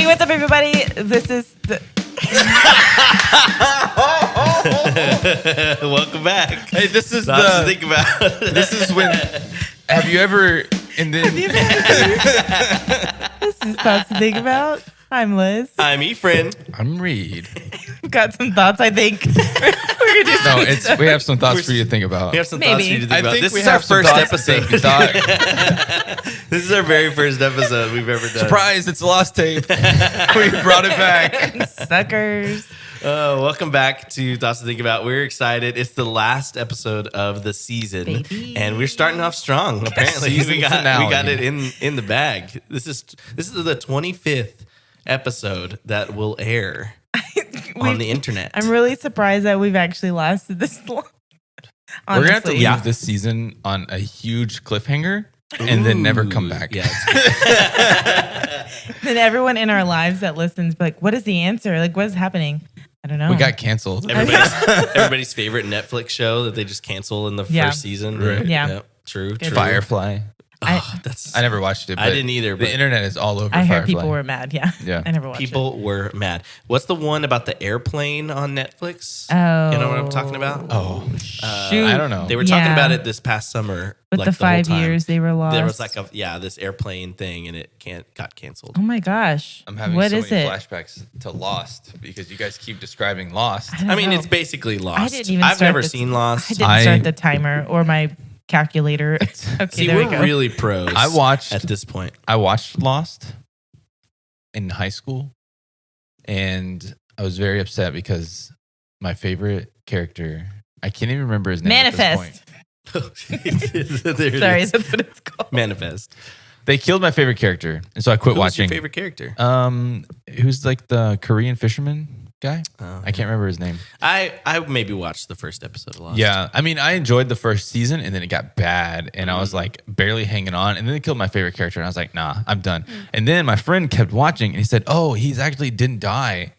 what's up, everybody? This is the... Welcome back. Hey, this is Lots to think about. This is when. Have you ever? And then. This is thoughts to think about. I'm Liz. I'm Efrain. I'm Reid. We've got some thoughts, I think. We're gonna do No, we have some thoughts for you to think about. We have some thoughts for you to think about. think This we is our have some first thoughts to episode. think. This is our very first episode we've ever done. Surprise! It's lost tape. We brought it back. Suckers. Welcome back to Thoughts to Think About. We're excited. It's the last episode of the season, Baby. and we're starting off strong. Apparently, Season we got finale. it in the bag. This is the 25th episode that will air on the internet. I'm really surprised that we've actually lasted this long. We're gonna have to Honestly. leave this season on a huge cliffhanger and then never come back. Yeah, Then everyone in our lives that listens be like, what is the answer? Like, what is happening? I don't know. We got canceled. everybody's favorite Netflix show that they just cancel in the Yeah. first season. Right. Yeah. Yep. True. Firefly. That's I never watched it. But I didn't either. The But internet is all over I heard Firefly. people were mad. Yeah. Yeah. I never watched people were mad. What's the one about the airplane on Netflix? Oh. You know what I'm talking about? Oh, Shoot. I don't know. They were talking Yeah. about it this past summer. With like the whole 5 time. years they were lost. There was like this airplane thing, and it got canceled. Oh my gosh. I'm having What so is many it? flashbacks to Lost because you guys keep describing Lost. don't I mean, know. it's basically Lost. I didn't even I've start never the- seen I Lost. didn't start the timer or my calculator. Okay, See, there we we're go. really pros. I watched- at this point. I watched Lost in high school, and I was very upset because my favorite character, I can't even remember his name. Manifest. There it Sorry, is. that's what it's called. Manifest. They killed my favorite character, and so I quit Who's watching. your favorite character? Who's like the Korean fisherman guy? I can't remember his name. I maybe watched the first episode of Lost. Yeah, I mean, I enjoyed the first season, and then it got bad, and I was like barely hanging on, and then they killed my favorite character, and I was like, nah, I'm done. And then my friend kept watching, and he said, oh, he's actually didn't die.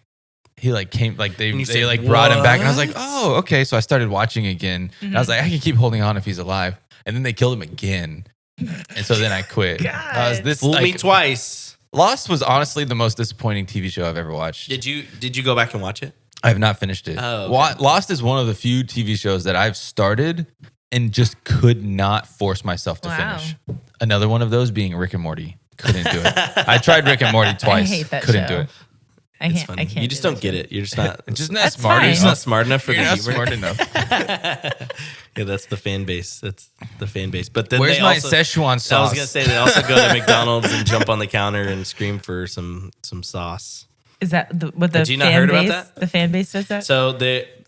He like came, like they said, like brought him back, and I was like, "What?" oh, okay. So I started watching again, and I was like, I can keep holding on if he's alive. And then they killed him again, and so then I quit. I was this Fooled me like, twice. Lost was honestly the most disappointing TV show I've ever watched. Did you go back and watch it? I have not finished it. Oh, okay. Lost is one of the few TV shows that I've started and just could not force myself to Wow. finish. Another one of those being Rick and Morty. Couldn't do it. I tried Rick and Morty twice. hate that Couldn't show. do it. I It's can't. funny. I can't. You just don't get it. You're just not. It's just not That's smart fine. You're just not enough. smart enough for You're the not humor. smart enough. Yeah, that's the fan base. That's the fan base. But then Where's they my also, Szechuan sauce? I was gonna say they also go to McDonald's and jump on the counter and scream for some sauce. Is that what the Had you not fan heard about base? that? The fan base does that. So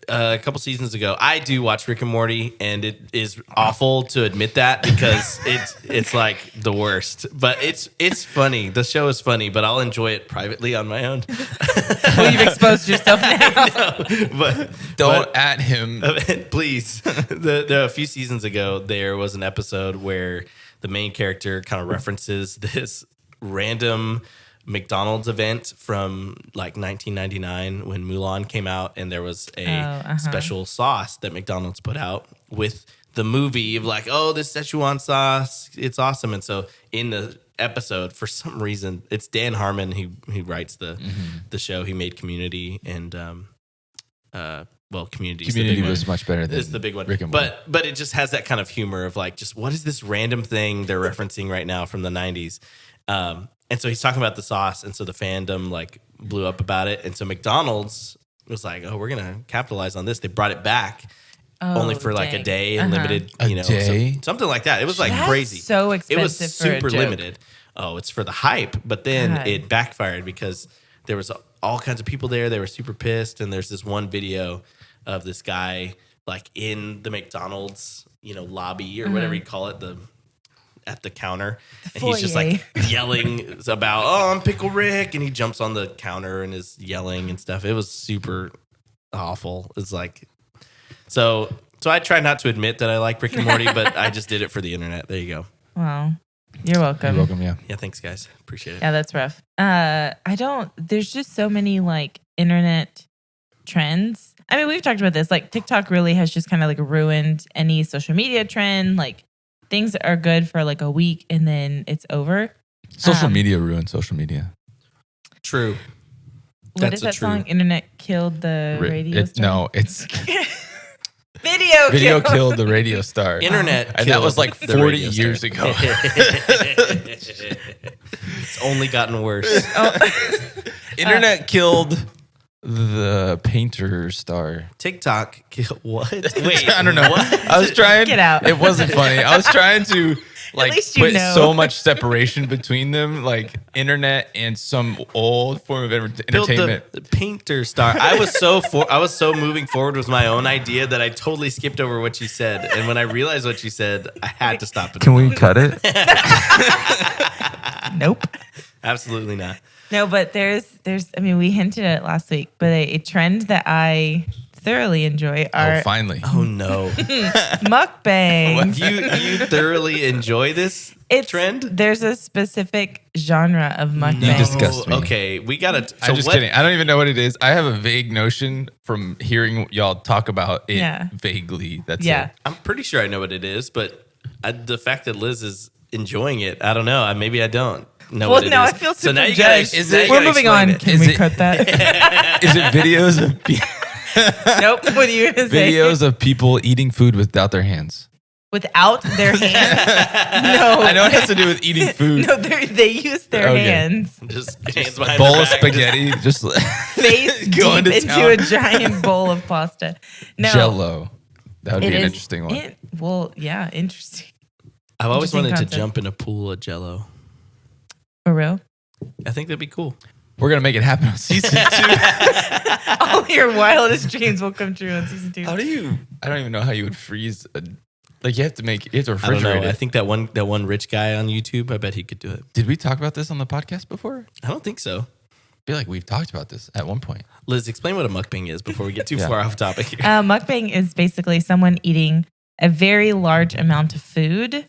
a couple seasons ago, I do watch Rick and Morty, and it is awful to admit that because it's like the worst. But it's funny. The show is funny, but I'll enjoy it privately on my own. Well, you've exposed yourself now. Don't at him. Please. A few seasons ago, there was an episode where the main character kind of references this random McDonald's event from like 1999 when Mulan came out, and there was a special sauce that McDonald's put out with the movie of like, oh, this Szechuan sauce, it's awesome. And so in the episode, for some reason, it's Dan Harmon who writes the show. He made Community and Community. Community was much better than It's the big one. Rick and Morty. But it just has that kind of humor of like, just what is this random thing they're referencing right now from the 90s? And so he's talking about the sauce, and so the fandom like blew up about it. And so McDonald's was like, oh, we're going to capitalize on this. They brought it back only for like a day and limited, A day? something like that. It was like That's crazy. so It was expensive for a super joke. limited. Oh, it's for the hype. But then God. it backfired because there was all kinds of people there. They were super pissed. And there's this one video of this guy like in the McDonald's, lobby or whatever you call it, at the counter, and he's just like yelling about, oh, I'm Pickle Rick, and he jumps on the counter and is yelling and stuff. It was super awful. It's like, so I try not to admit that I like Rick and Morty, but I just did it for the internet. There you go. Wow. You're welcome. You're welcome, yeah. Yeah, thanks guys, appreciate it. Yeah, that's rough. There's just so many like internet trends. I mean, we've talked about this. Like TikTok really has just kind of like ruined any social media trend. Like things are good for like a week and then it's over. Social media ruined social media. True. What is that song? Internet killed the radio star? No, it's Video killed the radio star. Internet and that was like the 40 radio years star. ago. It's only gotten worse. Internet killed the painter star. TikTok what? Wait, I don't know. What? I was trying. Get out. It wasn't funny. I was trying to like least you put know. so much separation between them, like internet and some old form of entertainment. The painter star. I was so moving forward with my own idea that I totally skipped over what you said. And when I realized what you said, I had to stop it. Can we cut it? Nope. Absolutely not. No, but there's. I mean, we hinted at it last week, but a trend that I thoroughly enjoy are Oh, finally. Oh no. mukbangs. You thoroughly enjoy this trend? There's a specific genre of mukbangs. You disgust me. Okay, we gotta. So I'm just what, kidding. I don't even know what it is. I have a vague notion from hearing y'all talk about it vaguely. That's it. I'm pretty sure I know what it is, but the fact that Liz is enjoying it, I don't know. Maybe I don't know what it is. Well, no, I feel super now you judged. gotta, We're moving on. It. Can we cut that? Is it videos of Nope. What are you going to say? videos of people eating food without their hands? Without their hands? No. I know it has to do with eating food. No, they use their hands. Just hands behind Bowl their of back, spaghetti, just Face Going deep to into town. a giant bowl of pasta. No. Jello. That would be It an is- interesting one. Well, yeah, interesting. I've always Interesting wanted to concept. jump in a pool of Jello. For real? I think that'd be cool. We're gonna make it happen on season 2. All your wildest dreams will come true on season 2. How do you? I don't even know how you would freeze. You have to I don't refrigerate know. it. I think that one rich guy on YouTube, I bet he could do it. Did we talk about this on the podcast before? I don't think so. I feel like we've talked about this at one point. Liz, explain what a mukbang is before we get too Yeah. far off topic here. Mukbang is basically someone eating a very large amount of food,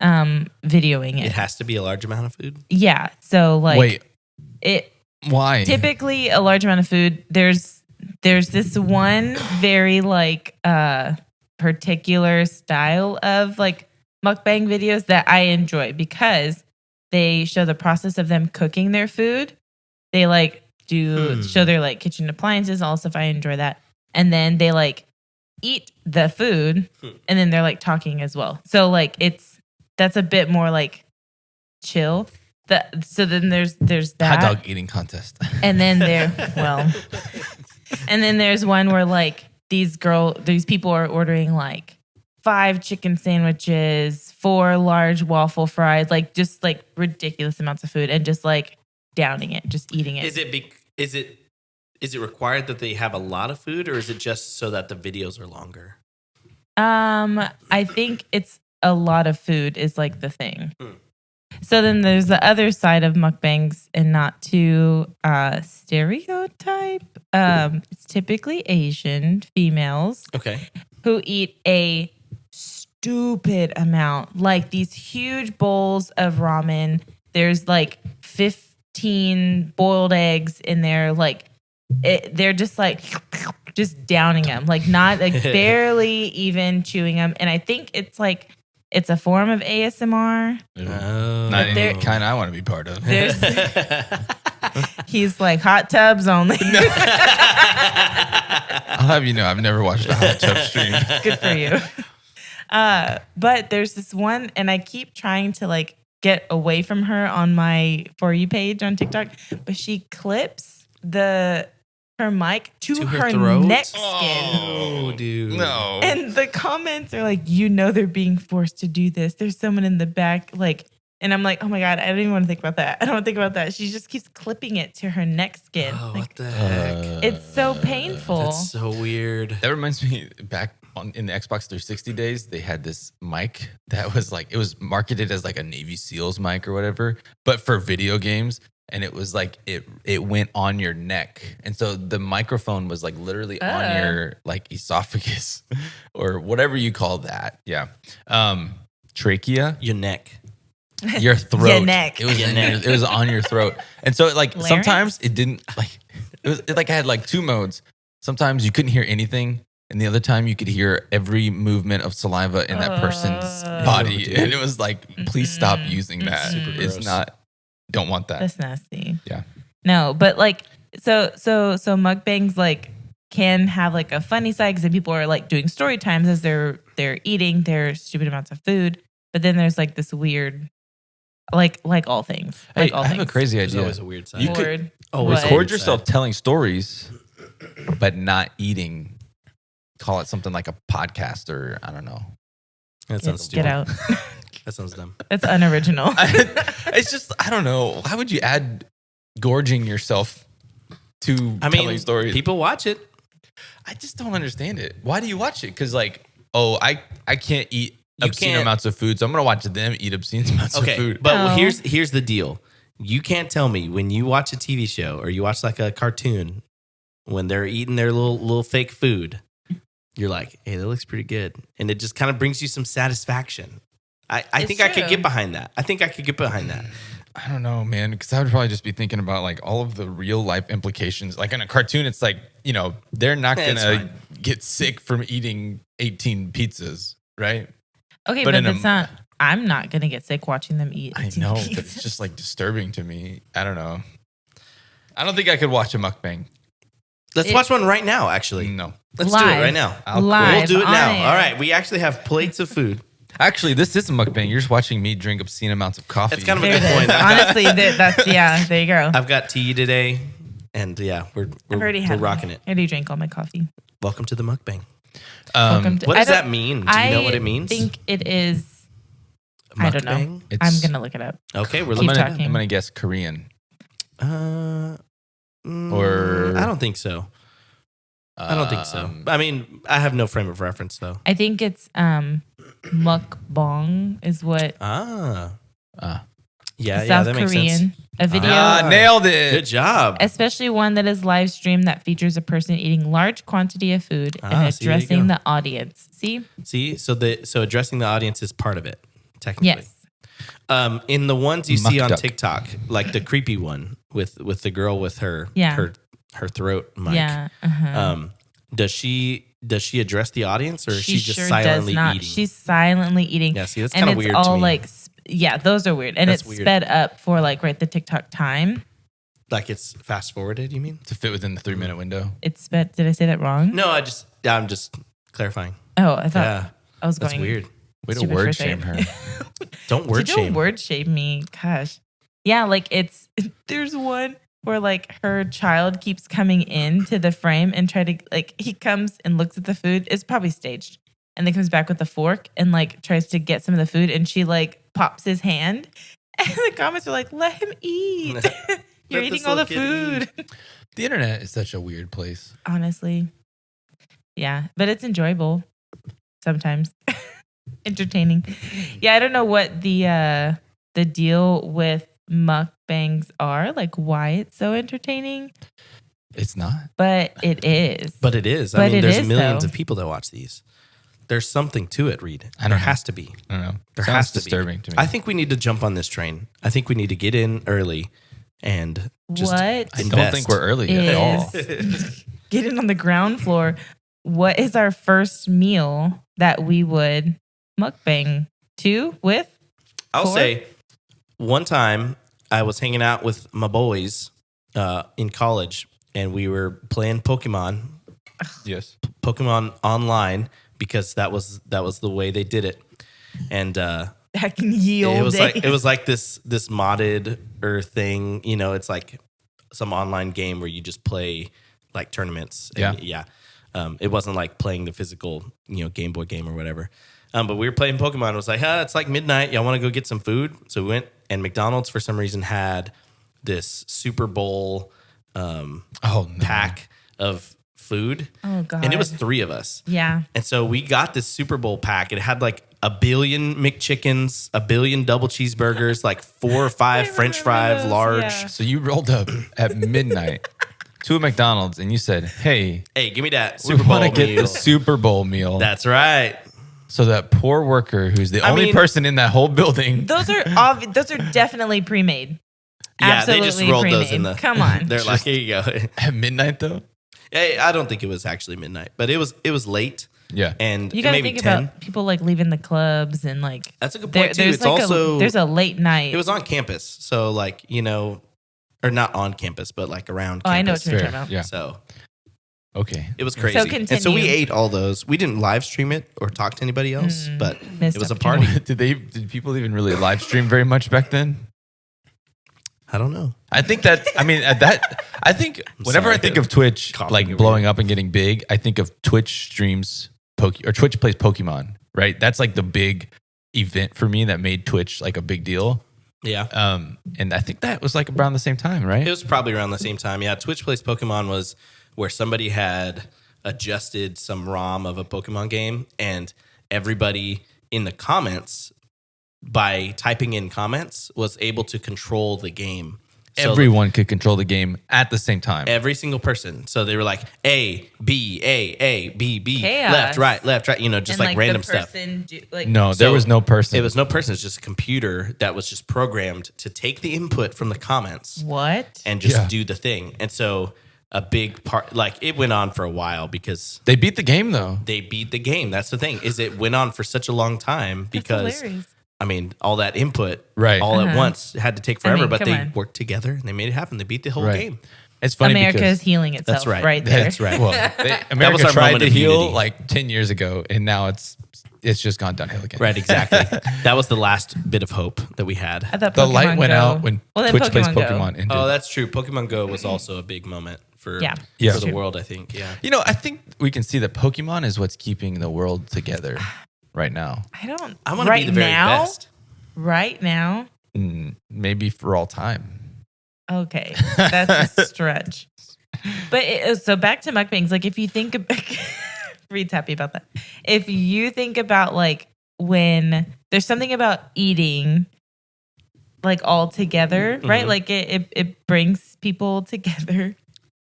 videoing It it. has to be a large amount of food. Yeah. So like Wait, it why? typically a large amount of food. There's this one very like particular style of like mukbang videos that I enjoy because they show the process of them cooking their food. They like show their like kitchen appliances, all stuff. I enjoy that. And then they like eat the food and then they're like talking as well. So like that's a bit more like chill. So then there's that. Hot dog eating contest. And then and then there's one where like these people are ordering like 5 chicken sandwiches, 4 large waffle fries, like just like ridiculous amounts of food and just like downing it, just eating it. Is it required that they have a lot of food, or is it just so that the videos are longer? I think it's a lot of food is like the thing. So then there's the other side of mukbangs, and not to stereotype. It's typically Asian females Okay. who eat a stupid amount, like these huge bowls of ramen. There's like 15 boiled eggs in there. Like they're just like just downing them, like not like barely even chewing them. And I think it's like it's a form of ASMR. Not any kind I want to be part of. He's like hot tubs only. I'll have you know, I've never watched a hot tub stream. Good for you. But there's this one, and I keep trying to like get away from her on my For You page on TikTok, but she clips her mic to her throat? neck skin. Oh, dude. No. And the comments are like, they're being forced to do this. There's someone in the back, like, and I'm like, oh my God, I don't even want to think about that. I don't want to think about that. She just keeps clipping it to her neck skin. Oh, Like, what the heck? it's so painful. That's so weird. That reminds me back in the Xbox 360 days, they had this mic that was like, it was marketed as like a Navy SEALs mic or whatever, but for video games. And it was like, it went on your neck. And so the microphone was like literally on your like esophagus or whatever you call that. Yeah. Trachea, Your neck. your throat. Your neck. It was Your neck. it was on your throat. And so like Larynx? sometimes it didn't like, it like I had like 2 modes. Sometimes you couldn't hear anything. And the other time you could hear every movement of saliva in that person's body. Ew, dude. And it was like, please stop using that. Super It's gross. not, don't want that. That's nasty. Yeah. No, but like so mukbangs like can have like a funny side because then people are like doing story times as they're eating their stupid amounts of food. But then there's like this weird, like all things. Like Hey, all I have things. a crazy There's idea. always a weird side. You could Lord, always what? record Weird yourself side. telling stories, but not eating. Call it something like a podcast or I don't know. That sounds stupid. Get out. That sounds dumb. That's unoriginal. It's just I don't know. Why would you add gorging yourself to telling stories? People watch it. I just don't understand it. Why do you watch it? Because like, oh, I can't eat obscene can't- amounts of food, so I'm gonna watch them eat obscene amounts of Okay, food. but No. here's the deal. You can't tell me when you watch a TV show or you watch like a cartoon when they're eating their little fake food, you're like, hey, that looks pretty good, and it just kind of brings you some satisfaction. I It's think I could true. get behind that. I think I could get behind that. I don't know, man, because I would probably just be thinking about like all of the real life implications. Like in a cartoon, it's like, you know, they're not Yeah, it's gonna fine. get sick from eating 18 pizzas, right? Okay, But but in a- that's not. I'm not gonna get sick watching them eat. I 18 know, pizzas. but it's just like disturbing to me. I don't know. I don't think I could watch a mukbang. Let's watch one right now. Actually, No. let's do it Live. right now. I'll quit. Live We'll do it on now. air. All right, we actually have plates of food. Actually, this is a mukbang. You're just watching me drink obscene amounts of coffee. It's kind of a There good it is. point. Honestly, that's there you go. I've got tea today, and yeah, we're rocking it. I already drank all my coffee. Welcome to the mukbang. Welcome to, What I does don't- that mean? Do you know what it means? I think it is. I don't know. Mukbang? It's- I'm gonna look it up. Okay, we're Keep looking. talking. I'm gonna guess Korean. Or I don't think so. I don't think so. I mean, I have no frame of reference though. I think it's mukbang is what Yeah, South that makes Korean. sense. A video, Nailed it. Good job. especially one that is live streamed that features a person eating large quantity of food and See, there you addressing go. the audience. See? See, so addressing the audience is part of it, technically. Yes. In the ones you see Muck on duck. TikTok, like the creepy one with the girl with her Yeah. her throat mic. Yeah. Uh-huh. Does she address the audience, or is she just sure silently does not. eating? She's silently eating. Yeah, see, that's and kinda it's weird to all me. like, yeah, those are weird. And That's it's weird. sped up for like the TikTok time. Like it's fast forwarded. You mean? To fit within the 3-minute window. It's sped. Did I say that wrong? No, I'm just clarifying. Oh, I thought Yeah, I was that's going weird. Way to Stupid for a word shame second. her. Don't word Don't shame. word shame me. Gosh. Yeah, like it's there's one where like her child keeps coming into the frame and try to like he comes and looks at the food. It's probably staged. And then comes back with a fork and like tries to get some of the food and she like pops his hand. And the comments are like, let him eat. You're Let eating this all the little kid food. The internet is such a weird place. Honestly. Yeah. But it's enjoyable sometimes. Entertaining. Yeah, I don't know what the deal with mukbangs are, like why it's so entertaining, It's not. but it is. But it is. But I mean, it there's is, millions though. of people that watch these. There's something to it, Reed. I don't There know. has to be. I don't know. There Sounds has to disturbing be. to me. I think we need to jump on this train. I think we need to get in early and just What I invest. don't think we're early at all. is getting on the ground floor? What is our first meal that we would mukbang to with? I'll For? say one time I was hanging out with my boys in college and we were playing Pokemon online because that was the way they did it. And Back in ye old it was days. like this modded thing, you know, it's like some online game where you just play like tournaments. And it wasn't like playing the physical, you know, Game Boy game or whatever. But we were playing Pokemon. It was like, it's like midnight. Y'all want to go get some food? So we went, and McDonald's for some reason had this Super Bowl pack of food. Oh, God. And it was 3 of us. Yeah. And so we got this Super Bowl pack. It had like 1 billion McChickens, 1 billion double cheeseburgers, like 4 or 5 French remember fries, those, large. yeah. So you rolled up at midnight to a McDonald's and you said, "Hey, Hey, give me that we Super Bowl want to get meal. the Super Bowl meal." That's right. So that poor worker, who's the only mean- person in that whole building, Those are those are definitely pre-made. Yeah, they Absolutely just rolled pre-made. those in the. Come on. They're like, here you go. at midnight though. Hey, I don't think it was actually midnight, but it was late, Yeah. and You got to maybe think 10. about people like leaving the clubs and like That's a good point too. there's It's like also there's a late night. it was on campus, so like, you know, or not on campus, but like around. Oh, campus. I know what you're Fair. talking about. Yeah. So Okay. it was crazy. So and so we continue. ate all those. We didn't live stream it or talk to anybody else, but Missed it was a opportunity. party. Did people even really live stream very much back then? I don't know. I think that, I think whenever sorry. I think of Twitch, Coughing like over blowing here. up and getting big, I think of Twitch streams, or Twitch plays Pokemon, right? That's like the big event for me that made Twitch like a big deal. Yeah. And I think that was like around the same time, right? It was probably around the same time. Yeah. Twitch Plays Pokemon was where somebody had adjusted some ROM of a Pokemon game, and everybody in the comments, by typing in comments, was able to control the game. So Everyone could control the game at the same time. every single person. So they were like A, B, B, Chaos. left, right, you know, just And like random the stuff. person No, there So was no person. It was no person. It's just a computer that was just programmed to take the input from the comments What? and just Yeah. do the thing. And so a big part, like it went on for a while because They beat the game though. they beat the game. That's the thing, is it went on for such a long time That's because hilarious. I mean, all that input Right. all at once had to take forever, but come they on. worked together and they made it happen. They beat the whole Right. game. It's funny America because is healing itself right. right there. That's right. well, America our tried moment to of heal unity. like 10 years ago, and now it's just gone downhill again. Right, exactly. That was the last bit of hope that we had. I thought The Pokemon light went Go- out when Well, then Twitch plays Go. Pokemon ended. Oh, that's true. Pokemon Go was also a big moment for, Yeah. Yeah. for the True. world, I think. Yeah. You know, I think we can see that Pokemon is what's keeping the world together right now. I don't. I want to right be the very now, best. Right now. Maybe for all time. Okay, that's a stretch. But so back to mukbangs. Like if you think about, Reed's happy about that. If you think about like when there's something about eating, like all together, right? Like it brings people together.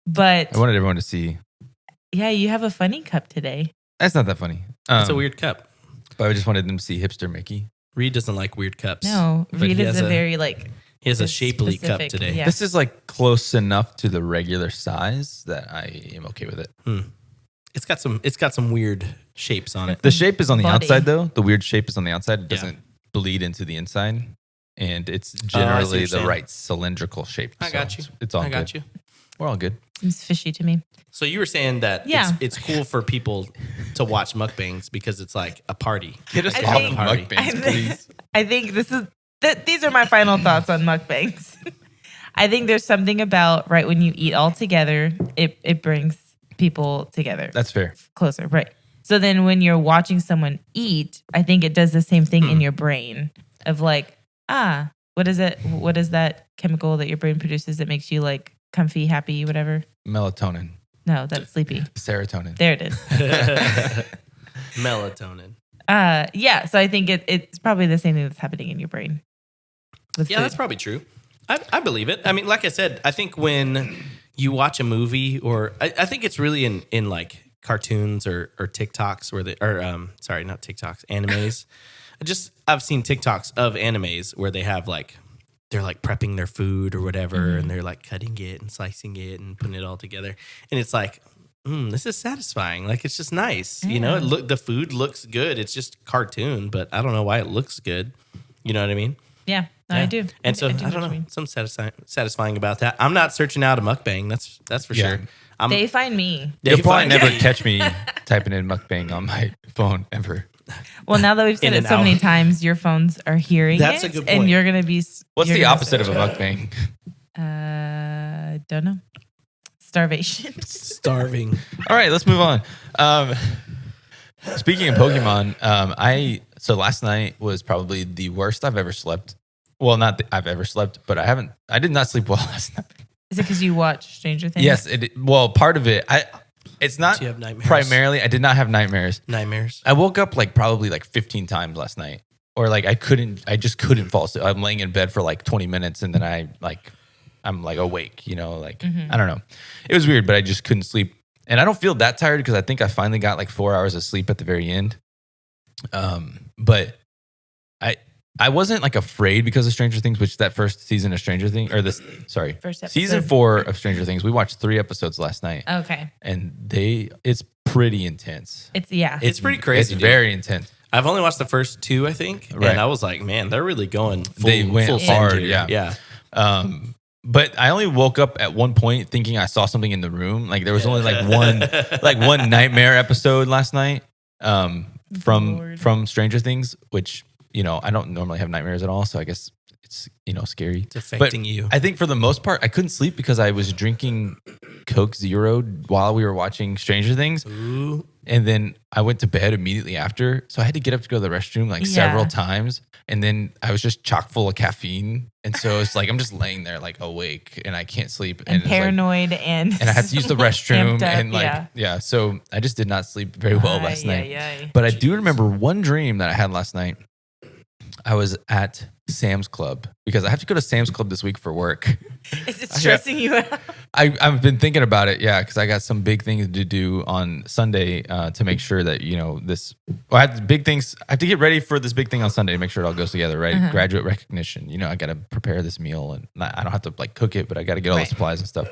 But I wanted everyone to see. yeah, you have a funny cup today. That's not that funny. It's a weird cup. But I just wanted them to see hipster Mickey. Reed doesn't like weird cups. No, but Reed he is has a very like. He has a it's shapely cup specific, today. yeah. This is like close enough to the regular size that I am okay with it. It's got some weird shapes on it. The shape is on the Body. outside though. The weird shape is on the outside. It Yeah. doesn't bleed into the inside. And it's I see what generally you're the saying. right cylindrical shape. I got you. It's all I good. got you. We're all good. Seems fishy to me. So you were saying that Yeah. it's cool for people to watch mukbangs because it's like a party. Get us I off think- mukbangs, please. I think these are my final thoughts on mukbangs. I think there's something about right when you eat all together, it brings people together That's fair. closer, right? So then when you're watching someone eat, I think it does the same thing in your brain of like, what is it? What is that chemical that your brain produces that makes you like comfy, happy, whatever? Melatonin. No, that's sleepy. Serotonin. There it is. Melatonin. Yeah. So I think it's probably the same thing that's happening in your brain. With Yeah, food. that's probably true. I believe it. I mean, like I said, I think when you watch a movie, or I think it's really in like cartoons or TikToks where sorry, not TikToks, animes. I've seen TikToks of animes where they have like, they're like prepping their food or whatever, and they're like cutting it and slicing it and putting it all together. And it's like, this is satisfying. Like, it's just nice. You know, the food looks good. It's just cartoon, but I don't know why it looks good. You know what I mean? Yeah, no, I do. And so I know don't what you know, mean. some satisfying about that. I'm not searching out a mukbang. That's for Yeah. sure. They find me. They You'll probably find- never catch me typing in mukbang on my phone ever. Well, now that we've said In it and so many out. times, your phones are hearing That's it, a good and point. you're gonna be. What's you're the gonna opposite of a mukbang? Don't know. Starvation. starving. All right, let's move on. Speaking of Pokemon, so last night was probably the worst I've ever slept. Well, not that I've ever slept, but I did not sleep well last night. Is it because you watch Stranger Things? Yes, well, part of it, it's not Do you have nightmares? primarily. I did not have nightmares. Nightmares. I woke up like probably like 15 times last night, or like I just couldn't fall asleep. I'm laying in bed for like 20 minutes, and then I'm like awake, you know, like I don't know. It was weird, but I just couldn't sleep, and I don't feel that tired because I think I finally got like 4 hours of sleep at the very end. But I wasn't like afraid because of Stranger Things, which that first season of Stranger Things, or First episode. season 4 of Stranger Things. We watched 3 episodes last night, Okay. and it's pretty intense. It's pretty crazy, It's dude. very intense. I've only watched the first 2, I think, Right. and I was like, man, they're really going full. They went full send hard, here. yeah. yeah. But I only woke up at one point thinking I saw something in the room. Like there was only one nightmare episode last night from Stranger Things, which I don't normally have nightmares at all, so I guess it's scary. It's affecting you. I think for the most part, I couldn't sleep because I was drinking Coke Zero while we were watching Stranger Things. Ooh. And then I went to bed immediately after. So I had to get up to go to the restroom several times. And then I was just chock full of caffeine. And so it's like I'm just laying there awake and I can't sleep. And paranoid and I had to use the restroom. Up, and so I just did not sleep very well last night. Yeah. But I do remember one dream that I had last night. I was at Sam's Club because I have to go to Sam's Club this week for work. Is it stressing you out? I've been thinking about it, because I got some big things to do on Sunday to make sure that I have big things. I have to get ready for this big thing on Sunday to make sure it all goes together, right? Uh-huh. Graduate recognition. I got to prepare this meal, and I don't have to cook it, but I got to get all the supplies and stuff.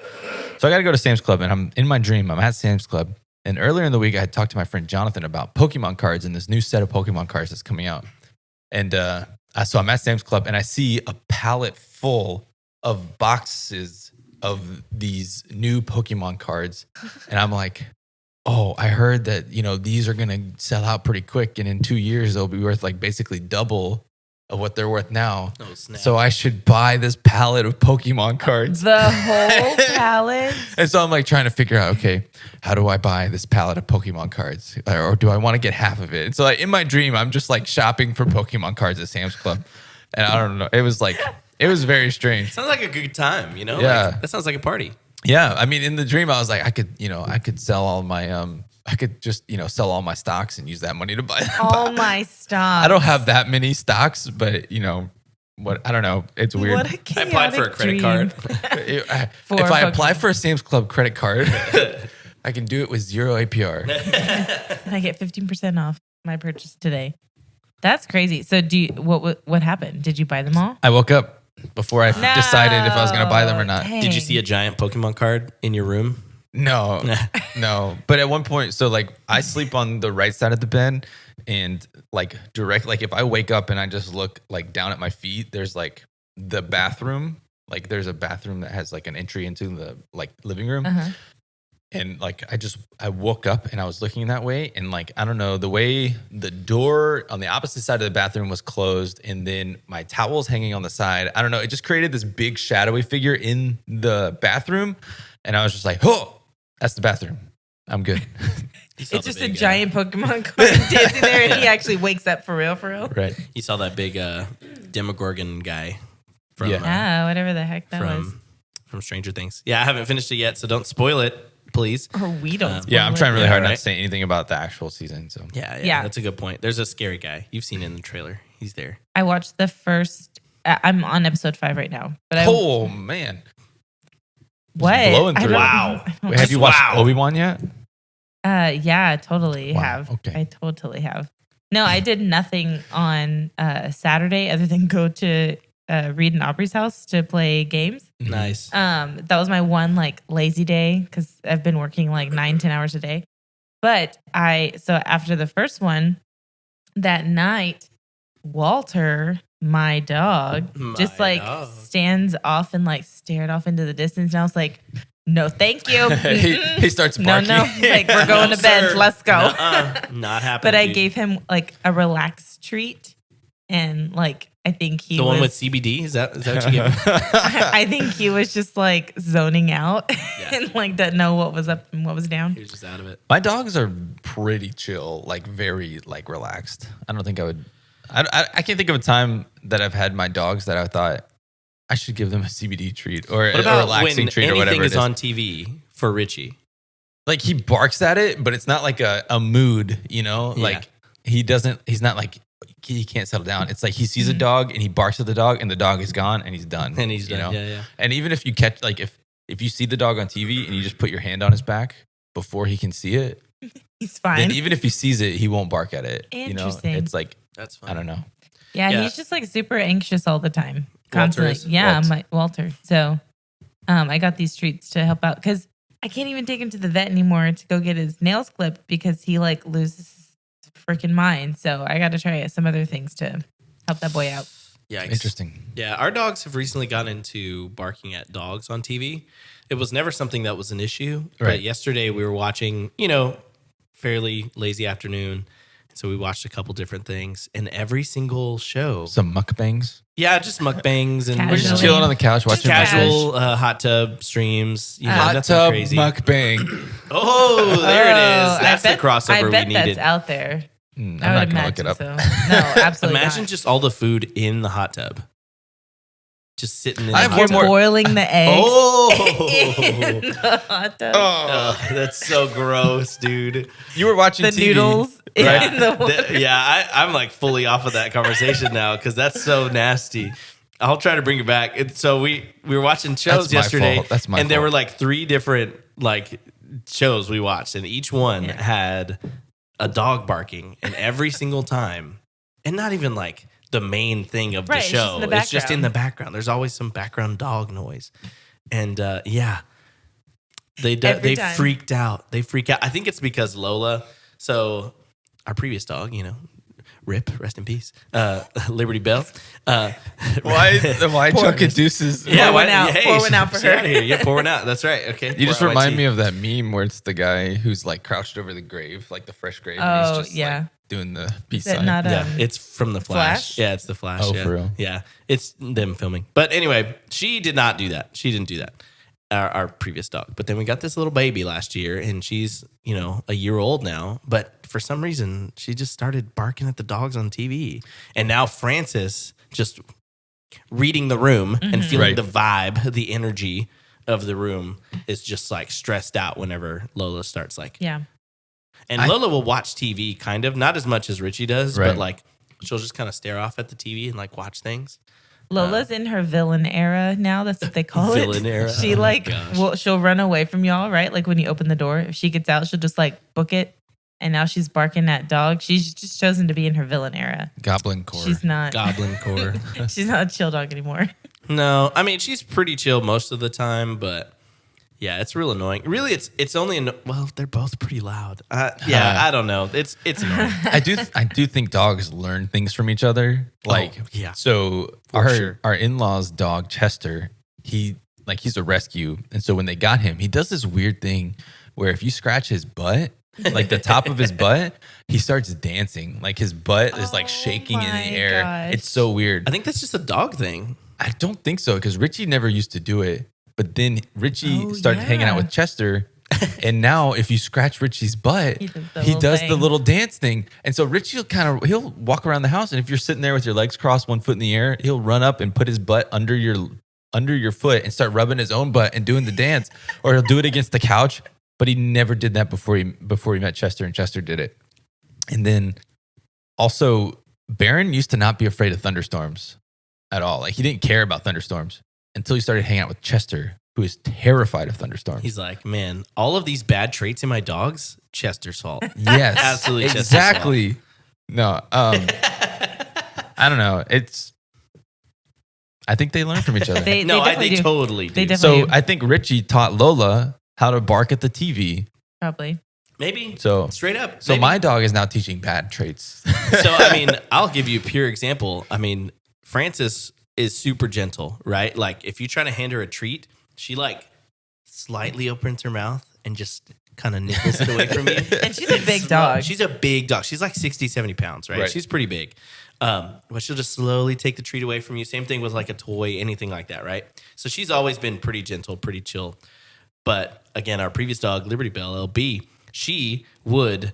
So I got to go to Sam's Club, and I'm in my dream. I'm at Sam's Club, and earlier in the week I had talked to my friend Jonathan about Pokemon cards and this new set of Pokemon cards that's coming out. And so I'm at Sam's Club and I see a pallet full of boxes of these new Pokemon cards. And I'm like, oh, I heard that, these are going to sell out pretty quick. And in 2 years, they'll be worth basically double of what they're worth now. Oh, snap. So I should buy this pallet of Pokemon cards. The whole pallet? And so I'm trying to figure out, okay, how do I buy this pallet of Pokemon cards? Or do I want to get half of it? And so in my dream, I'm just shopping for Pokemon cards at Sam's Club. And I don't know. It was very strange. Sounds like a good time, Yeah. that sounds like a party. Yeah. I mean, in the dream, I was like, I could sell all my, I could just, sell all my stocks and use that money to buy them. All my stocks. I don't have that many stocks, but what, I don't know. It's weird. What a I applied for a credit card. If I apply for a Sam's Club credit card, I can do it with 0 APR. And I get 15% off my purchase today. That's crazy. So what happened? Did you buy them all? I woke up before I decided if I was going to buy them or not. Dang. Did you see a giant Pokemon card in your room? No. But at one point, so I sleep on the right side of the bed and if I wake up and I just look down at my feet, there's the bathroom. There's a bathroom that has an entry into the living room. Uh-huh. And I woke up and I was looking that way. And I don't know, the way the door on the opposite side of the bathroom was closed and then my towel's hanging on the side. I don't know. It just created this big shadowy figure in the bathroom. And I was just like, oh, that's the bathroom. I'm good. It's just a giant Pokemon card dancing there and he actually wakes up for real. Right. You saw that big Demogorgon guy from whatever the heck that was. From Stranger Things. Yeah, I haven't finished it yet, so don't spoil it, please. Or we don't. Yeah, I'm trying really hard not right? to say anything about the actual season. So Yeah, that's a good point. There's a scary guy. You've seen it in the trailer. He's there. I watched the first. I'm on episode 5 right now. But oh man, what? Blowing through. Wow. Wait, have you watched ObiWan yet? Yeah, totally Wow, have. okay. I totally have. No, I did nothing on Saturday other than go to Reid and Aubrey's house to play games. Nice. That was my one lazy day because I've been working 9-10 hours a day. But so after the first one, that night, Walter, my dog, just stands off and stared off into the distance. And I was like, no, thank you. he starts barking. No. We're going to bed. Let's go. Not happening. But I gave him a relaxed treat. And I think he the was, one with CBD? Is that what you gave him? I think he was just zoning out and didn't know what was up and what was down. He was just out of it. My dogs are pretty chill, very relaxed. I don't think I would. I can't think of a time that I've had my dogs that I thought I should give them a CBD treat or a relaxing treat or whatever it is. is on TV for Richie. He barks at it, but it's not a mood, Yeah. He's not he can't settle down. It's he sees a dog and he barks at the dog and the dog is gone and he's done. And he's done. Yeah. And even if you catch, if you see the dog on TV and you just put your hand on his back before he can see it, He's fine. then even if he sees it, he won't bark at it. Interesting. It's that's fine. I don't know. Yeah, he's just super anxious all the time. Walter Constantly. is? Yeah, Walter. So I got these treats to help out because I can't even take him to the vet anymore to go get his nails clipped because he loses his freaking mind. So I got to try some other things to help that boy out. Yikes. Interesting. Yeah, our dogs have recently gotten into barking at dogs on TV. It was never something that was an issue. But Right. yesterday we were watching, fairly lazy afternoon. So we watched a couple different things. And every single show. Some mukbangs. Yeah, just mukbangs. And We're just Casually. chilling on the couch just watching casual hot tub streams. Hot nothing tub crazy. mukbang. Oh, there it is. I That's the bet- crossover I bet we needed. that's out there. I'm I not would gonna look imagine it up. so. No, absolutely Imagine not. just all the food in the hot tub. Just sitting in I the have hot one tub. more- boiling the eggs Oh, in the hot tub. That's so gross, dude. You were watching The TV. noodles Right? in the water. I'm like fully off of that conversation now because that's so nasty. I'll try to bring it back. So we were watching shows That's my yesterday, fault. That's my and there fault. were like 3 different like shows we watched, and each one had a dog barking, and every single time, and not even like the main thing of the Right, it's just show. in the It's just in background. the background. There's always some background dog noise, and they Every time. freaked out. They freak out. I think it's because Lola. So our previous dog, Rip, rest in peace, Liberty Bell. Why chunk of deuces? Pour one out. Pour one out for stay her. out of here. Yeah, pour one out. That's right. Okay. You just remind me of that meme where it's the guy who's like crouched over the grave, like the fresh grave, and Oh, Oh, he's just like doing the peace Is it sign. not Yeah, it's from the Flash. Flash? Yeah, it's the Flash. Oh, yeah. for real? Yeah, it's them filming. But anyway, she did not do that. She didn't do that. Our previous dog. But then we got this little baby last year, and she's a year old now. But for some reason, she just started barking at the dogs on TV, and now Francis just reading the room and feeling Right. the vibe, the energy of the room is just like stressed out whenever Lola starts like. Yeah. And Lola will watch TV kind of, not as much as Richie does, Right. but like she'll just kind of stare off at the TV and like watch things. Lola's in her villain era now. That's what they call it. Villain era? She Oh my gosh. she'll run away from y'all, right? Like when you open the door, if she gets out, she'll just like book it. And now she's barking at dogs. She's just chosen to be in her villain era. Goblin core. She's not. Goblin core. She's not a chill dog anymore. No, I mean she's pretty chill most of the time, but yeah, it's real annoying. Really, it's only well, they're both pretty loud. I don't know. It's annoying. I do think dogs learn things from each other. Like, yeah. So For our in-laws dog Chester, he's a rescue, and so when they got him, he does this weird thing where if you scratch his butt, like the top of his butt, he starts dancing. Like his butt is like shaking in the my air. gosh. It's so weird. I think that's just a dog thing. I don't think so because Richie never used to do it, but then Richie started hanging out yeah. with Chester. And now, if you scratch Richie's butt, He does the little the thing. little dance thing. And so Richie he'll walk around the house, and if you're sitting there with your legs crossed, 1 foot in the air, he'll run up and put his butt under your foot and start rubbing his own butt and doing the dance, or he'll do it against the couch. But he never did that before he met Chester, and Chester did it. And then also, Baron used to not be afraid of thunderstorms at all. Like he didn't care about thunderstorms until he started hanging out with Chester, who is terrified of thunderstorms. He's like, man, all of these bad traits in my dogs, Chester's fault. Yes, Absolutely Chester's exactly. No, I don't know. I think they learn from each other. They No, definitely they do. totally do. They definitely So do. I think Richie taught Lola how to bark at the TV. Probably. Maybe. So Straight up. So maybe. my dog is now teaching bad traits. So, I mean, I'll give you a pure example. I mean, Frances is super gentle, right? Like, if you try to hand her a treat, she like slightly opens her mouth and just kind of nipples it away from you. And she's a big dog. She's a big dog. She's like 60, 70 pounds, right? Right. She's pretty big. But she'll just slowly take the treat away from you. Same thing with like a toy, anything like that, right? So she's always been pretty gentle, pretty chill. But again, our previous dog, Liberty Bell, LB, she would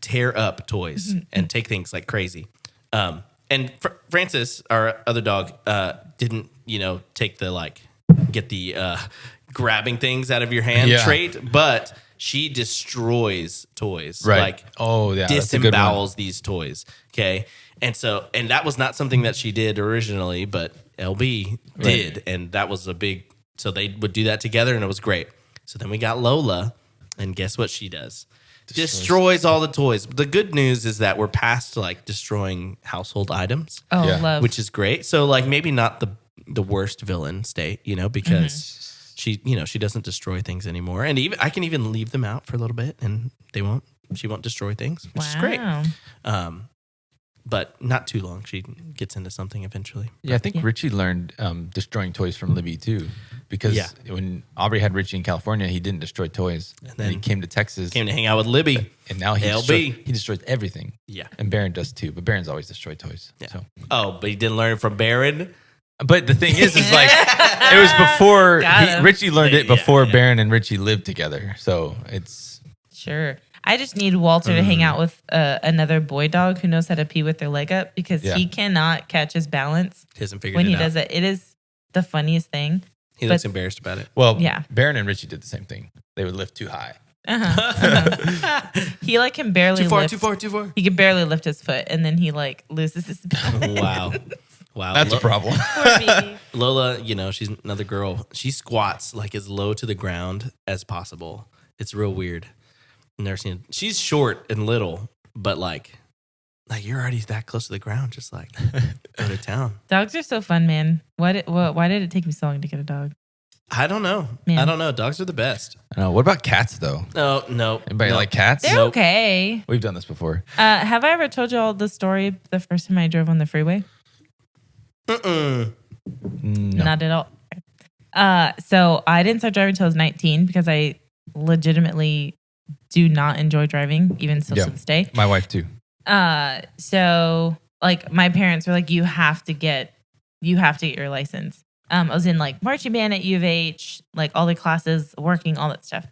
tear up toys and take things like crazy. And Francis, our other dog, didn't, take the like, get the grabbing things out of your hand Yeah. trait, but she destroys toys. Right. Like, Oh, yeah. That's a good one. disembowels these toys. Okay. And that was not something that she did originally, but LB did. And that was so they would do that together and it was great. So then we got Lola, and guess what she does? Destroys all the toys. The good news is that we're past like destroying household items, Oh, Yeah. love. which is great. So like maybe not the worst villain state, because she doesn't destroy things anymore. And even I can even leave them out for a little bit and she won't destroy things, which is great. Wow. but not too long. She gets into something eventually. Yeah, I think Richie learned destroying toys from Libby too, because when Aubrey had Richie in California, he didn't destroy toys, and then he came to Texas, came to hang out with Libby, and now he destroys everything. Yeah, and Baron does too, but Baron's always destroyed toys. Yeah. So. Oh, but he didn't learn it from Baron. But the thing is like it was before Richie learned it before Baron and Richie lived together. So it's sure. I just need Walter to hang out with another boy dog who knows how to pee with their leg up because he cannot catch his balance. He hasn't figured when it he out. does it. It is the funniest thing. He looks embarrassed about it. Well, Baron and Richie did the same thing. They would lift too high. He like can barely too far. He can barely lift his foot, and then he like loses his balance. Wow, that's a problem. Lola, she's another girl. She squats like as low to the ground as possible. It's real weird. Never seen it. She's short and little, but like you're already that close to the ground. Just like go to town. Dogs are so fun, man. Why did it take me so long to get a dog? I don't know. Man. I don't know. Dogs are the best. What about cats though? No. Anybody like cats? They're okay. We've done this before. Have I ever told you all the story the first time I drove on the freeway? No. Not at all. So I didn't start driving until I was 19 because I legitimately do not enjoy driving, even still to this day. My wife too. So like my parents were like, you have to get your license. I was in like marching band at U of H, like all the classes, working, all that stuff.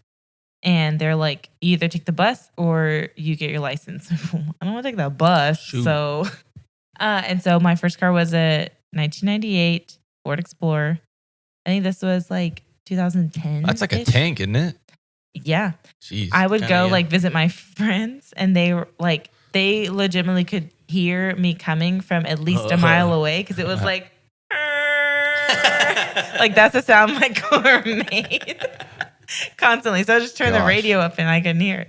And they're like, you either take the bus or you get your license. I don't want to take the bus. Shoot. So, and so my first car was a 1998 Ford Explorer. I think this was like 2010. That's like a tank, isn't it? Yeah. Jeez. I would go like visit my friends, and they were like, they legitimately could hear me coming from at least a mile away because it was like, like that's the sound my car made constantly. So I just turned the radio up and I couldn't hear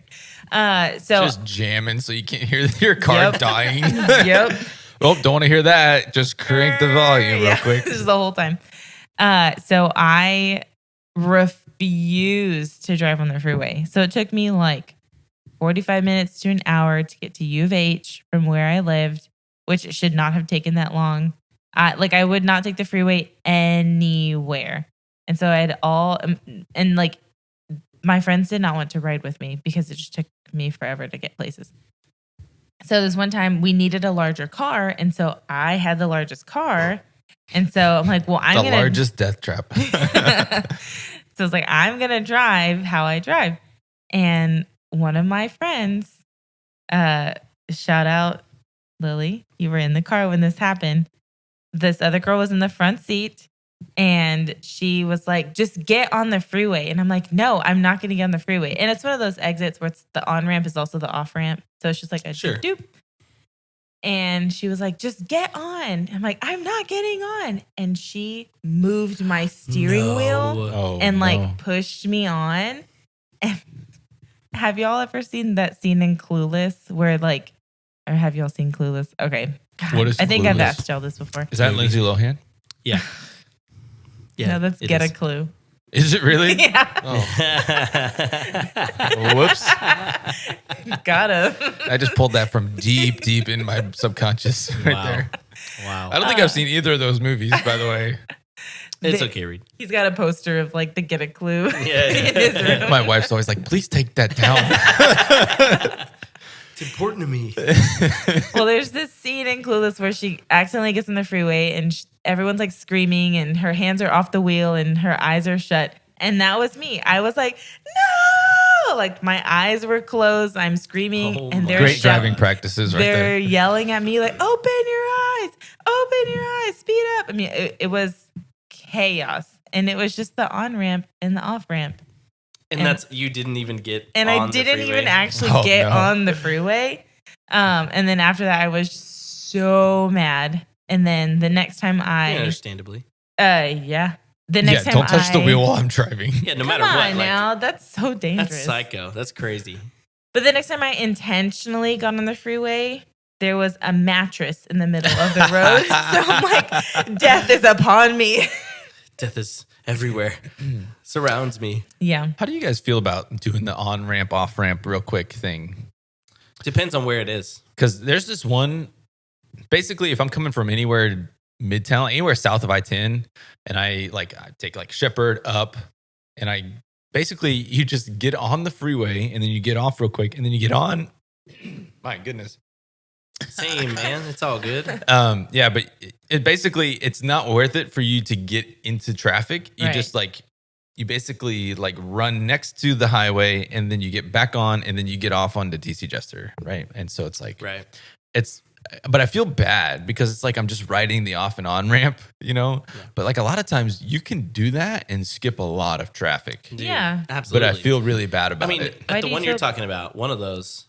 it. So just jamming so you can't hear your car dying. Yep. Oh, don't want to hear that. Just crank the volume real quick. This is the whole time. So I refused to drive on the freeway. So it took me like 45 minutes to an hour to get to U of H from where I lived, which it should not have taken that long. I would not take the freeway anywhere. And so I had and like my friends did not want to ride with me because it just took me forever to get places. So this one time we needed a larger car. And so I had the largest car. And so I'm like, well, I'm the largest death trap. So it's like, I'm going to drive how I drive. And one of my friends, shout out Lily, you were in the car when this happened. This other girl was in the front seat and she was like, just get on the freeway. And I'm like, no, I'm not going to get on the freeway. And it's one of those exits where it's the on ramp is also the off ramp. So it's just like a doop. And she was like, just get on. I'm like, I'm not getting on. And she moved my steering wheel and like pushed me on. And have y'all ever seen that scene in Clueless where like, or have y'all seen Clueless? Okay. What is I think Clueless? I've asked y'all this before. Is that Lindsay Lohan? Yeah. No, that's Get a Clue. Is it really? Yeah. Oh. Whoops. Got him. I just pulled that from deep in my subconscious right there. Wow. I don't think I've seen either of those movies, by the way. It's okay, Reid. He's got a poster of like the Get a Clue in Yeah. his room. My wife's always like, please take that down. It's important to me. Well, there's this scene in Clueless where she accidentally gets on the freeway and everyone's like screaming and her hands are off the wheel and her eyes are shut. And that was me. I was like, no! Like my eyes were closed. I'm screaming and they're Great driving practices right they're there. yelling at me like, open your eyes, speed up. I mean, it was chaos. And it was just the on ramp and the off ramp. And that's, you didn't even get and on I didn't the freeway. even actually get on the freeway. And then after that, I was so mad. And then the next time understandably. The next time don't touch the wheel while I'm driving. Yeah, no matter what. Come on now, that's so dangerous. That's psycho. That's crazy. But the next time I intentionally got on the freeway, there was a mattress in the middle of the road. So I'm like, death is upon me. Death is everywhere. Surrounds me. Yeah. How do you guys feel about doing the on ramp, off ramp real quick thing? Depends on where it is. Because there's this one basically, if I'm coming from anywhere Midtown, anywhere south of I-10, and I take like Shepherd up, and you just get on the freeway, and then you get off real quick, and then you get on. My goodness. Same, man. It's all good. Yeah, but it basically, it's not worth it for you to get into traffic. You just you basically run next to the highway, and then you get back on, and then you get off onto DC Jester, right? And so it's right. But I feel bad because it's I'm just riding the off and on ramp, Yeah. But a lot of times you can do that and skip a lot of traffic. Dude, yeah, absolutely. But I feel really bad about it. At the one you're talking about, one of those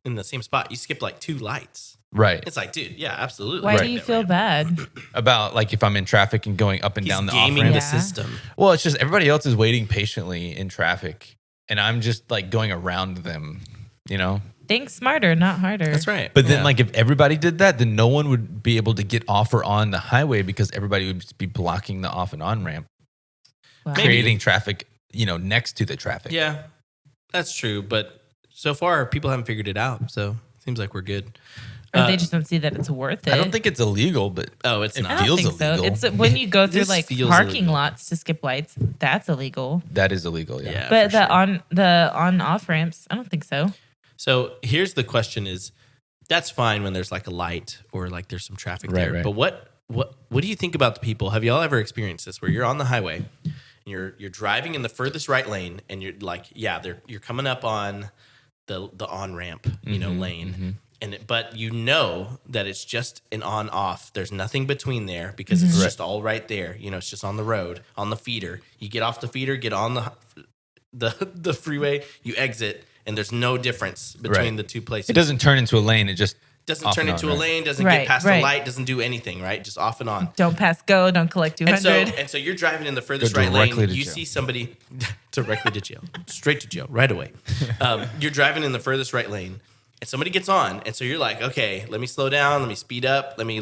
in the same spot, you skip 2 lights. Right. It's dude, yeah, absolutely. Why do you feel bad? About if I'm in traffic and going up and down the off gaming ramp. the system. Well, it's just everybody else is waiting patiently in traffic, and I'm just going around them, Think smarter, not harder. That's right. But then, if everybody did that, then no one would be able to get off or on the highway because everybody would just be blocking the off and on ramp, creating traffic, next to the traffic. Yeah, that's true. But so far, people haven't figured it out. So it seems like we're good. Or they just don't see that it's worth it. I don't think it's illegal, but it's not. I don't think so. It's when you go through parking illegal. lots to skip lights. That's illegal. That is illegal. Yeah. But the on off ramps, I don't think so. So here's the question: that's fine when there's a light or there's some traffic there. Right. But what do you think about the people? Have y'all ever experienced this where you're on the highway, and you're driving in the furthest right lane, and you're you're coming up on the on ramp, lane. Mm-hmm. But that it's just an on-off. There's nothing between there because it's just all right there. It's just on the road, on the feeder. You get off the feeder, get on the freeway, you exit, and there's no difference between the two places. It doesn't turn into a lane. It just doesn't turn into a lane, doesn't get past the light, doesn't do anything, right? Just off and on. Don't pass go, don't collect 200. And so you're driving in the furthest right lane. You see somebody directly to jail, straight to jail, right away. You're driving in the furthest right lane. And somebody gets on, and so you're okay, let me slow down, let me speed up, let me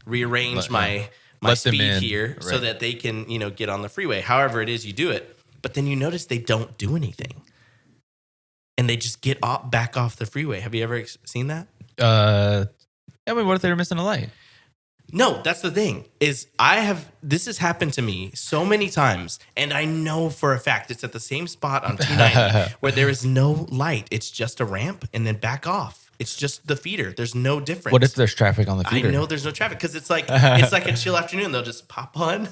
rearrange my speed here so that they can, get on the freeway. However it is you do it, but then you notice they don't do anything, and they just get back off the freeway. Have you ever seen that? What if they were missing a light? No, that's the thing. This has happened to me so many times, and I know for a fact it's at the same spot on 290 where there is no light. It's just a ramp and then back off. It's just the feeder. There's no difference. What if there's traffic on the feeder? I know there's no traffic because it's a chill afternoon. They'll just pop on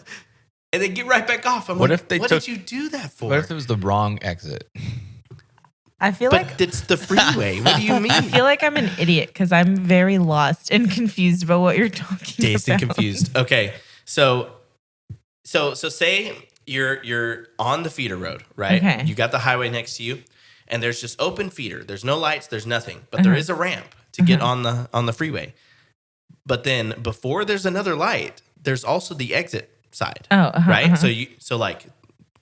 and then get right back off. I'm what did you do that for? What if it was the wrong exit? I feel but it's the freeway. What do you mean? I feel like I'm an idiot because I'm very lost and confused about what you're talking about. Dazed and confused. Okay, so say you're on the feeder road, right? Okay. You got the highway next to you, and there's just open feeder. There's no lights. There's nothing, but there is a ramp to get on the freeway. But then before there's another light, there's also the exit side. Right. So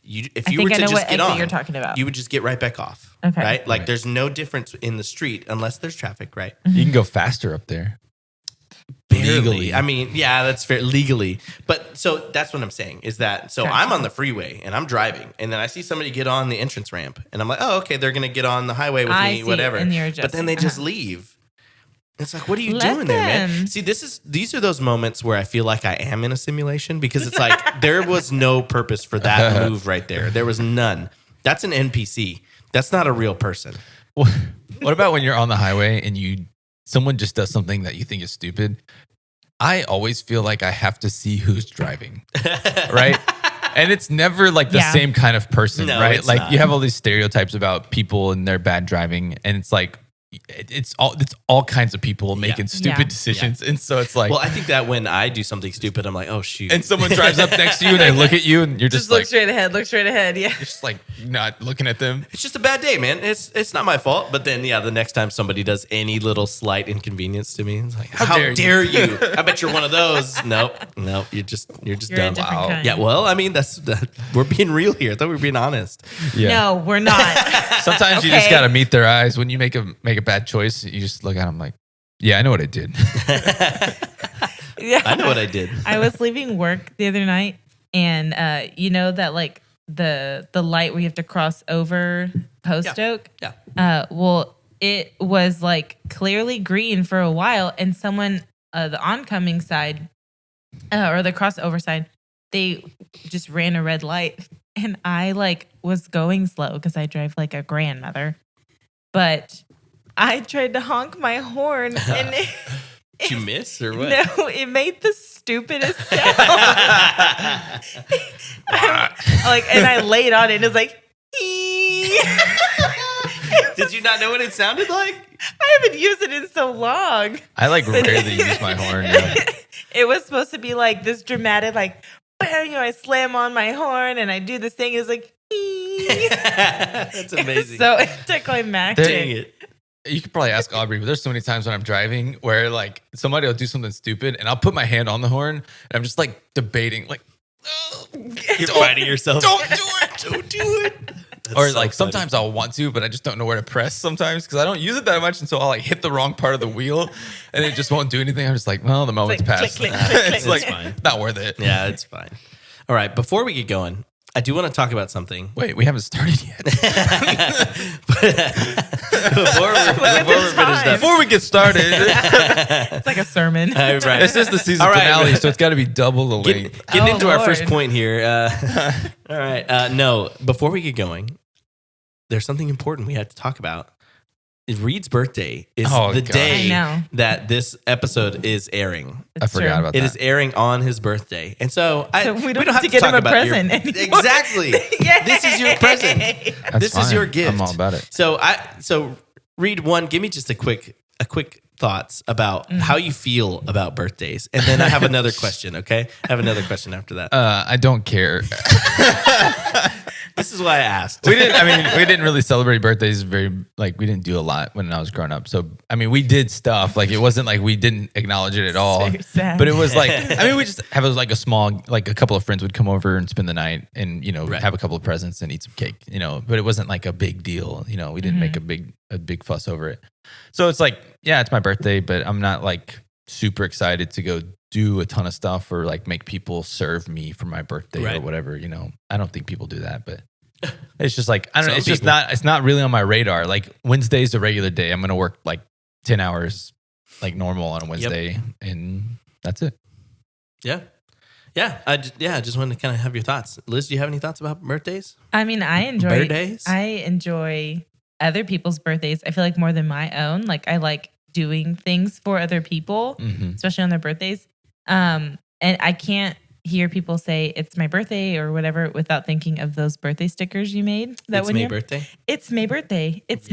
if you were to just get on, you're talking about. You would just get right back off. Okay. Right? There's no difference in the street unless there's traffic, right? You can go faster up there. Barely. Legally. I mean, yeah, that's fair. Legally. But so that's what I'm saying is that, so I'm on the freeway and I'm driving and then I see somebody get on the entrance ramp and I'm oh, okay, they're going to get on the highway with me, whatever. But then they just leave. It's what are you doing there, man? See, these are those moments where I feel like I am in a simulation because it's there was no purpose for that move right there. There was none. That's an NPC. That's not a real person. What about when you're on the highway and someone just does something that you think is stupid? I always feel like I have to see who's driving, right? And it's never the same kind of person, right? Not. You have all these stereotypes about people and their bad driving, and it's it's all kinds of people making stupid decisions, and so it's well, I think that when I do something stupid, I'm oh shoot, and someone drives up next to you and they look at you and you're just look straight ahead, yeah, you're just not looking at them. It's just a bad day, man. It's not my fault. But then the next time somebody does any little slight inconvenience to me, it's how dare you? I bet you're one of those. Nope, you're just dumb. Wow. Kind. Yeah, well, I mean we're being real here. I thought we were being honest. Yeah. No, we're not. Sometimes you just gotta meet their eyes when you make a bad choice. You just look at them yeah, I know what I did. Yeah, I know what I did. I was leaving work the other night, and that the light where you have to cross over Post Oak. Yeah. Well, it was clearly green for a while, and someone the oncoming side or the crossover side, they just ran a red light, and I like was going slow because I drive like a grandmother, but I tried to honk my horn and Did you miss or what? no, it made the stupidest sound. And I laid on it and it was like, Did you not know what it sounded like? I haven't used it in so long. I like rarely use my horn. Yeah. It was supposed to be like this dramatic, like, I slam on my horn and I do this thing. It's like, That's amazing. So anticlimactic. Dang it. You could probably ask Aubrey, but there's so many times when I'm driving where like somebody will do something stupid and I'll put my hand on the horn and I'm just like debating, like, You're fighting yourself. don't do it. Don't do it. That's Or so like funny. sometimes I'll want to, but I just don't know where to press sometimes because I don't use it that much. And so I'll like hit the wrong part of the wheel and it just won't do anything. I'm just like, well, the moment's like, passed. click, click, click, It's click. like It's fine. not worth it. Yeah, it's fine. All right. Before we get going, I do want to talk about something. Wait, we haven't started yet. Before we're finished up. Before we get started, It's like a sermon. Right. this is the season All right. finale, so it's got to be double the length. Getting Oh, into our first Lord. point here. All right. No, before we get going, there's something important we have to talk about. Reed's birthday is Oh, the God. day I know. that this episode is airing. I forgot about It that. is airing on his birthday. And so, we don't have to get him a talk about present your, anymore. Exactly. This is your present. That's This is fine. your gift. I'm all about it. So Reed, give me just a quick thoughts about how you feel about birthdays. And then I have another question, okay? I have another question after that. I don't care. This is why I asked. We didn't really celebrate birthdays we didn't do a lot when I was growing up. So, we did stuff. Like, it wasn't like we didn't acknowledge it at all. Very sad. But it was like, we just have like a small, like a couple of friends would come over and spend the night and, Right. have a couple of presents and eat some cake, but it wasn't like a big deal. We didn't make a big fuss over it. So it's like, yeah, it's my birthday, but I'm not like super excited to go do a ton of stuff or like make people serve me for my birthday Right. or whatever. I don't think people do that, but it's just like, I don't know. Some It's just people. it's not really on my radar. Like Wednesday's a regular day. I'm going to work like 10 hours like normal on a Wednesday and that's it. Yeah. Yeah. I just wanted to kind of have your thoughts. Liz, do you have any thoughts about birthdays? I enjoy Birthdays? I enjoy other people's birthdays. I feel like more than my own. Like, I like doing things for other people, especially on their birthdays. And I can't hear people say it's my birthday or whatever without thinking of those birthday stickers you made. It's my birthday. It's my birthday. It's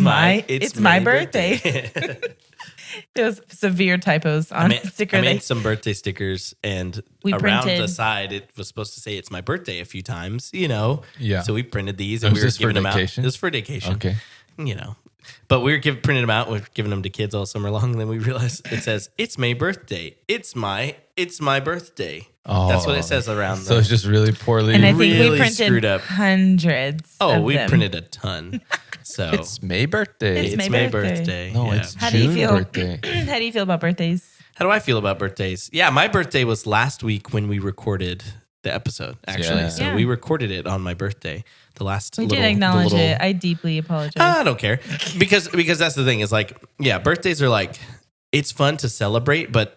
Yeah. my birthday. It was severe typos on the sticker. I made some birthday stickers, and We around printed- the side, it was supposed to say "It's my birthday" a few times. Yeah. Yeah. So we printed these, Oh, and is we were this for giving them out. vacation? This was for vacation. Okay. But we were printing them out. We're giving them to kids all summer long, and then we realized it says "It's my birthday." It's my birthday. That's what it says around. So it's just really poorly. And I think really we printed screwed up. hundreds. Oh, of we them. printed a ton. So It's May birthday. It's it's my my birthday. birthday. No, Yeah. it's How do you June feel? birthday. How do you feel about birthdays? How do I feel about birthdays? Yeah, my birthday was last week when we recorded the episode, actually. Yeah. So Yeah. we recorded it on my birthday. The last We little, did acknowledge the little, it. I deeply apologize. I don't care. Because that's the thing is like, yeah, birthdays are like, it's fun to celebrate, but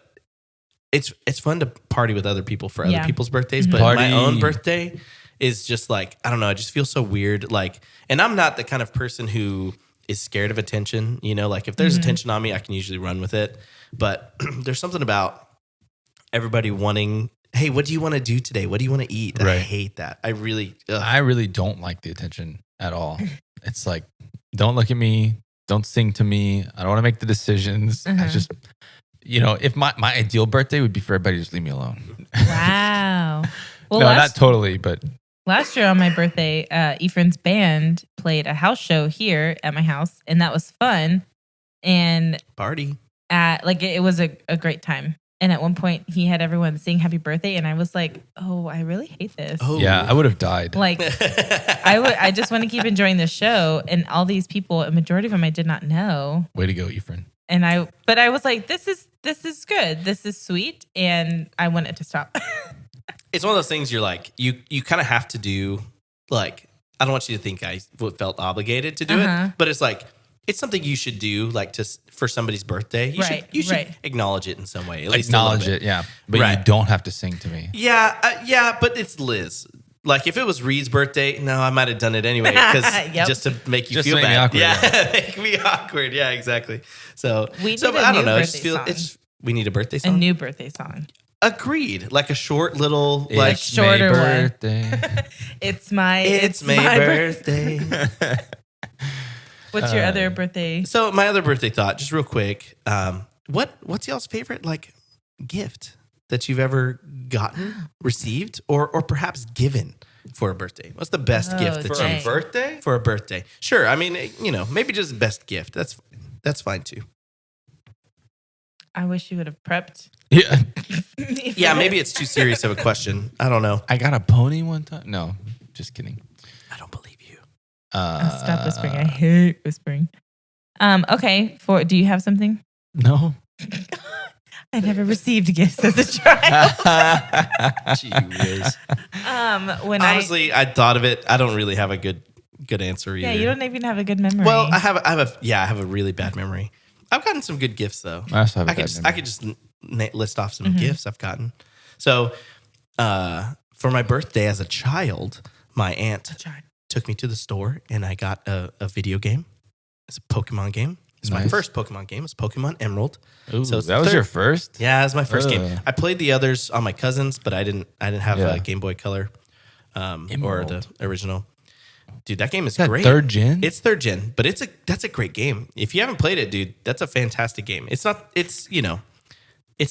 it's fun to party with other people for other Yeah. people's birthdays. But Party. my own birthday is just like, I don't know, I just feel so weird. Like, and I'm not the kind of person who is scared of attention. Like if there's attention on me, I can usually run with it. But there's something about everybody wanting, hey, what do you want to do today? What do you want to eat? And I Right. hate that. I really don't like the attention at all. It's like, don't look at me. Don't sing to me. I don't want to make the decisions. I just, if my ideal birthday would be for everybody to just leave me alone. Wow. Well, No, not last, totally, but last year on my birthday, Efrain's band played a house show here at my house, and that was fun. And party. it was a great time. And at one point, he had everyone sing happy birthday, and I was like, oh, I really hate this. Oh. yeah, I would have died. Like, I just want to keep enjoying the show, and all these people, a majority of them I did not know. Way to go, Efrain. And I was like, this is good. This is sweet. And I want it to stop. It's one of those things you're like, you kind of have to do, like, I don't want you to think I felt obligated to do it, but it's like, it's something you should do, like for somebody's birthday. You should acknowledge it in some way. At least acknowledge it, yeah. But you don't have to sing to me. Yeah, but it's Liz. Like if it was Reed's birthday, no, I might have done it anyway because just to make you feel bad. Awkward, make me awkward. Yeah, exactly. So I don't know. We need a birthday song. A new birthday song. Agreed. Like a short little, shorter birthday. It's my birthday. What's your other birthday? So my other birthday thought, just real quick. What's y'all's favorite gift that you've ever gotten, received, or perhaps given for a birthday? What's the best gift for a birthday? For a birthday, sure. I mean, maybe just best gift. That's fine too. I wish you would have prepped. Yeah. Yeah, maybe it's too serious of a question. I don't know. I got a pony one time. No, just kidding. I don't believe you. Stop whispering. I hate whispering. Okay. Do you have something? No. I never received gifts as a child. Gee whiz. When honestly, I thought of it. I don't really have a good answer either. Yeah, you don't even have a good memory. Well, I have a really bad memory. I've gotten some good gifts though. I also have a bad memory. I could just list off some gifts I've gotten. So, for my birthday as a child, my aunt took me to the store and I got a video game. It's a Pokemon game. It's my first Pokemon game. It's Pokemon Emerald. Ooh, so that was your first? Yeah, it was my first game. I played the others on my cousins, but I didn't have a Game Boy Color or the original. Dude, that game is great. Third gen? It's third gen, but that's a great game. If you haven't played it, dude, that's a fantastic game. It's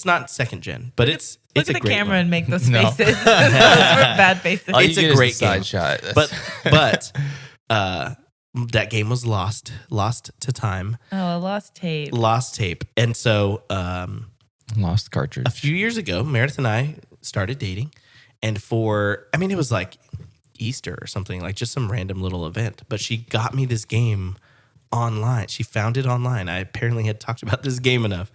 not second gen, but it's look a at the great camera one. and make those faces. Those were bad faces. It's a great side game. shot. But that game was lost to time. Oh, a lost tape. And so lost cartridge. A few years ago, Meredith and I started dating, and it was like Easter or something, like just some random little event. But she got me this game online. She found it online. I apparently had talked about this game enough.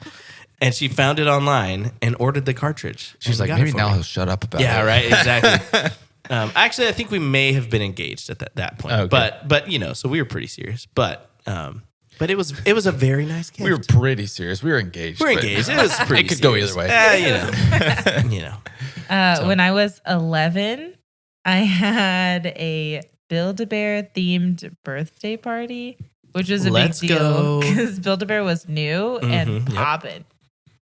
And she found it online and ordered the cartridge. She's like, maybe now he'll shut up about it. Yeah, right. Exactly. Actually, I think we may have been engaged at that point. Okay. But so we were pretty serious. But it was a very nice gift. We were pretty serious. We were engaged. We're engaged. It was pretty. It could serious. go either way. When I was 11, I had a Build-A-Bear themed birthday party, which was a big deal because Build-A-Bear was new and poppin'.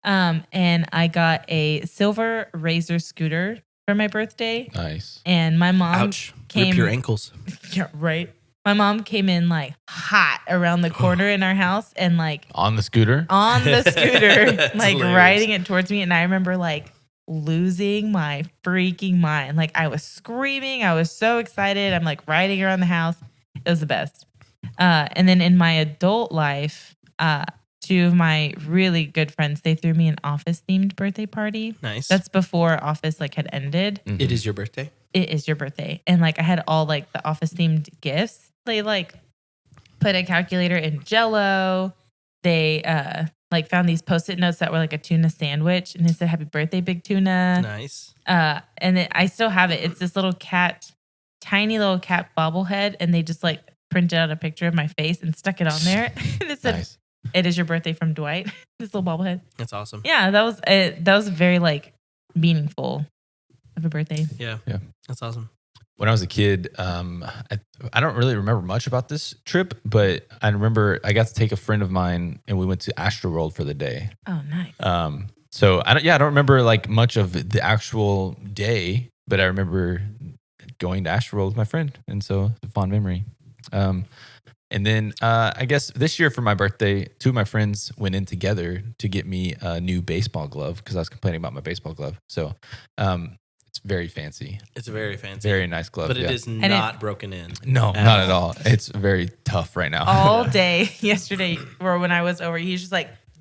And I got a silver Razor scooter for my birthday. Nice. And my mom came. Rip your ankles. Yeah, right. My mom came in like hot around the corner in our house and like on the scooter, like hilarious. Riding it towards me. And I remember like losing my freaking mind. Like I was screaming. I was so excited. I'm like riding around the house. It was the best. And then in my adult life, two of my really good friends, they threw me an Office themed birthday party. Nice. That's before Office had ended. Mm-hmm. It is your birthday? It is your birthday. And I had all the Office themed gifts. They put a calculator in Jell-O. They found these Post-it notes that were like a tuna sandwich, and they said "Happy Birthday, Big Tuna." Nice. And I still have it. It's this little cat, tiny little cat bobblehead, and they just printed out a picture of my face and stuck it on there. And it said, nice. "It is your birthday from Dwight." This little bobblehead. That's awesome. Yeah, that was very meaningful of a birthday. Yeah, that's awesome. When I was a kid, I don't really remember much about this trip, but I remember I got to take a friend of mine and we went to Astroworld for the day. Oh, nice. So I don't remember much of the actual day, but I remember going to Astroworld with my friend, and so it's a fond memory. And then I guess this year for my birthday, two of my friends went in together to get me a new baseball glove because I was complaining about my baseball glove. So it's very fancy. It's a very fancy. Very nice glove. But it is not broken in. No, not at all. It's very tough right now. All day yesterday, or when I was over, he's just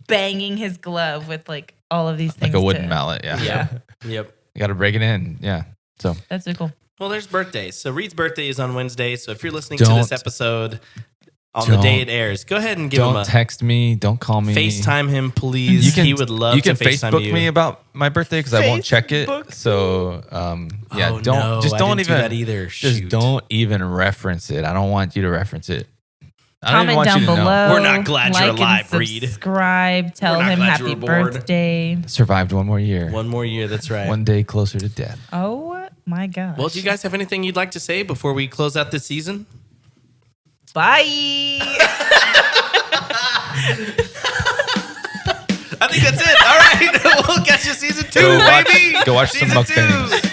banging his glove with all of these things. Like a wooden mallet, yeah. Yep. You got to break it in, yeah. So that's so cool. Well, there's birthdays. So Reed's birthday is on Wednesday. So if you're listening to this episode on the day it airs, go ahead and give him a... Don't text me. Don't call me. FaceTime him, please. He would love to You can FaceTime Facebook me about my birthday because I won't check it. So, don't even... do that either. Just don't even reference it. I don't want you to reference it. I don't even Comment want down you to know. below. We're not glad you're like alive, and Reid. subscribe. Tell We're not him glad you happy were born. birthday. Survived one more year. One more year. That's right. One day closer to death. Oh my gosh. Well, do you guys have anything you'd like to say before we close out this season? Bye. I think that's it. All right. We'll catch you season 2, baby. Go watch some Season mukbangs. 2.